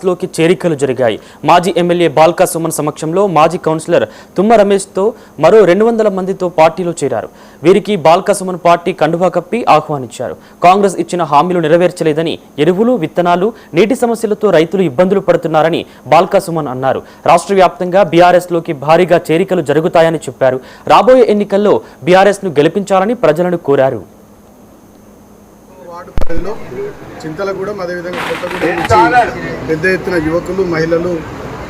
లోకి చేరికలు జరిగాయి. మాజీ ఎమ్మెల్యే బాల్కా సుమన్ సమక్షంలో మాజీ కౌన్సిలర్ తుమ్మ రమేష్తో మరో 200 మందితో పార్టీలో చేరారు. వీరికి బాల్కా సుమన్ పార్టీ కండువా కప్పి ఆహ్వానించారు. కాంగ్రెస్ ఇచ్చిన హామీలు నెరవేర్చలేదని, ఎరువులు, విత్తనాలు, నీటి సమస్యలతో రైతులు ఇబ్బందులు పడుతున్నారని బాల్కా సుమన్ అన్నారు. రాష్ట్ర వ్యాప్తంగా బీఆర్ఎస్ లోకి భారీగా చేరికలు జరుగుతాయని చెప్పారు. రాబోయే ఎన్నికల్లో బీఆర్ఎస్ ను గెలిపించాలని ప్రజలను కోరారు. వార్డు పరిధిలో చింతలగూడెం అదేవిధంగా కొత్తగూడెం నుంచి పెద్ద ఎత్తున యువకులు, మహిళలు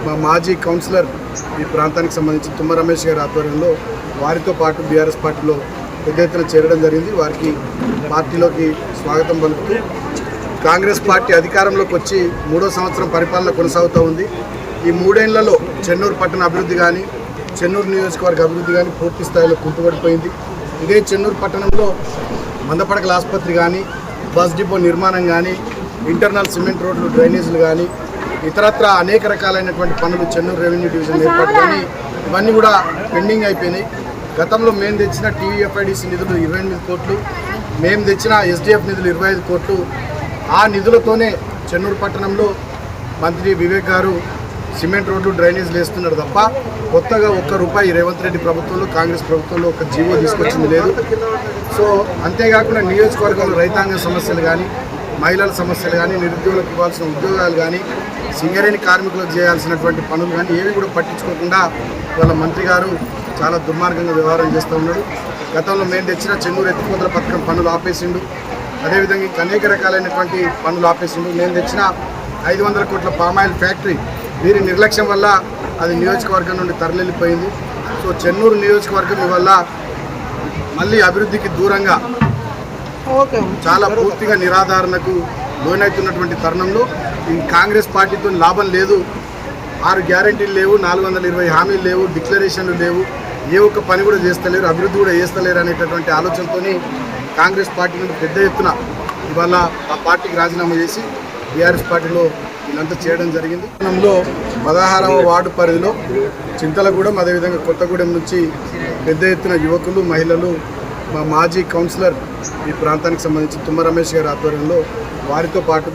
మా మాజీ కౌన్సిలర్ ఈ ప్రాంతానికి సంబంధించి తుమ్మ రమేష్ గారి ఆధ్వర్యంలో వారితో పాటు బీఆర్ఎస్ పార్టీలో పెద్ద ఎత్తున చేరడం జరిగింది. వారికి పార్టీలోకి స్వాగతం పలుకుతూ కాంగ్రెస్ పార్టీ అధికారంలోకి వచ్చి 3వ సంవత్సరం పరిపాలన కొనసాగుతూ ఉంది. ఈ 3 ఏళ్లలో చెన్నూరు పట్టణ అభివృద్ధి కానీ, చెన్నూరు నియోజకవర్గ అభివృద్ధి కానీ పూర్తి స్థాయిలో కుంటుపడిపోయింది. ఇదే చెన్నూరు పట్టణంలో మందపడకల ఆసుపత్రి కానీ, బస్ డిపో నిర్మాణం కానీ, ఇంటర్నల్ సిమెంట్ రోడ్లు, డ్రైనేజీలు కానీ, ఇతరత్ర అనేక రకాలైనటువంటి పనులు, చెన్నూరు రెవెన్యూ డివిజన్ ఏర్పాటు కానీ ఇవన్నీ కూడా పెండింగ్ అయిపోయినాయి. గతంలో మేము తెచ్చిన టీవీఎఫ్ఐడిసి నిధులు 28 కోట్లు, మేము తెచ్చిన ఎస్డిఎఫ్ నిధులు 25 కోట్లు. ఆ నిధులతోనే చెన్నూరు పట్టణంలో మంత్రి వివేక్ గారు సిమెంట్ రోడ్లు, డ్రైనేజీలు వేస్తున్నారు తప్ప కొత్తగా ₹1 రేవంత్ రెడ్డి ప్రభుత్వంలో, కాంగ్రెస్ ప్రభుత్వంలో ఒక జీవో తీసుకొచ్చింది లేదు. సో అంతేకాకుండా నియోజకవర్గంలో రైతాంగ సమస్యలు కానీ, మహిళల సమస్యలు కానీ, నిరుద్యోగులకు ఇవ్వాల్సిన ఉద్యోగాలు కానీ, సింగరేణి కార్మికులకు చేయాల్సినటువంటి పనులు కానీ ఏవి కూడా పట్టించుకోకుండా వాళ్ళ మంత్రి గారు చాలా దుర్మార్గంగా వ్యవహారం చేస్తూ ఉన్నారు. గతంలో మేము తెచ్చిన చెన్నూరు ఎత్తిపోతల పథకం పనులు ఆపేసిండు. అదేవిధంగా ఇంకా అనేక రకాలైనటువంటి పనులు ఆపేసిండు. మేము తెచ్చిన 500 కోట్ల పామాయిల్ ఫ్యాక్టరీ వీరి నిర్లక్ష్యం వల్ల అది నియోజకవర్గం నుండి తరలిపోయింది. సో చెన్నూరు నియోజకవర్గం వల్ల మళ్ళీ అభివృద్ధికి దూరంగా చాలా పూర్తిగా నిరాధారణకు లోనవుతున్నటువంటి తరుణంలో ఈ కాంగ్రెస్ పార్టీతో లాభం లేదు. 6 గ్యారంటీలు లేవు, 420 హామీలు లేవు, డిక్లరేషన్లు లేవు, ఏ ఒక్క పని కూడా చేస్తలేరు, అభివృద్ధి కూడా చేస్తలేరు అనేటటువంటి ఆలోచనతో కాంగ్రెస్ పార్టీ నుండి పెద్ద ఎత్తున ఇవాళ ఆ పార్టీకి రాజీనామా చేసి బీఆర్ఎస్ పార్టీలో వీళ్ళంతా చేయడం జరిగింది. లో 16వ వార్డు పరిధిలో చింతలగూడెం అదేవిధంగా కొత్తగూడెం నుంచి పెద్ద ఎత్తున యువకులు, మహిళలు మా మాజీ కౌన్సిలర్ ఈ ప్రాంతానికి సంబంధించి తుమ్మ రమేష్ గారి ఆధ్వర్యంలో వారితో పాటు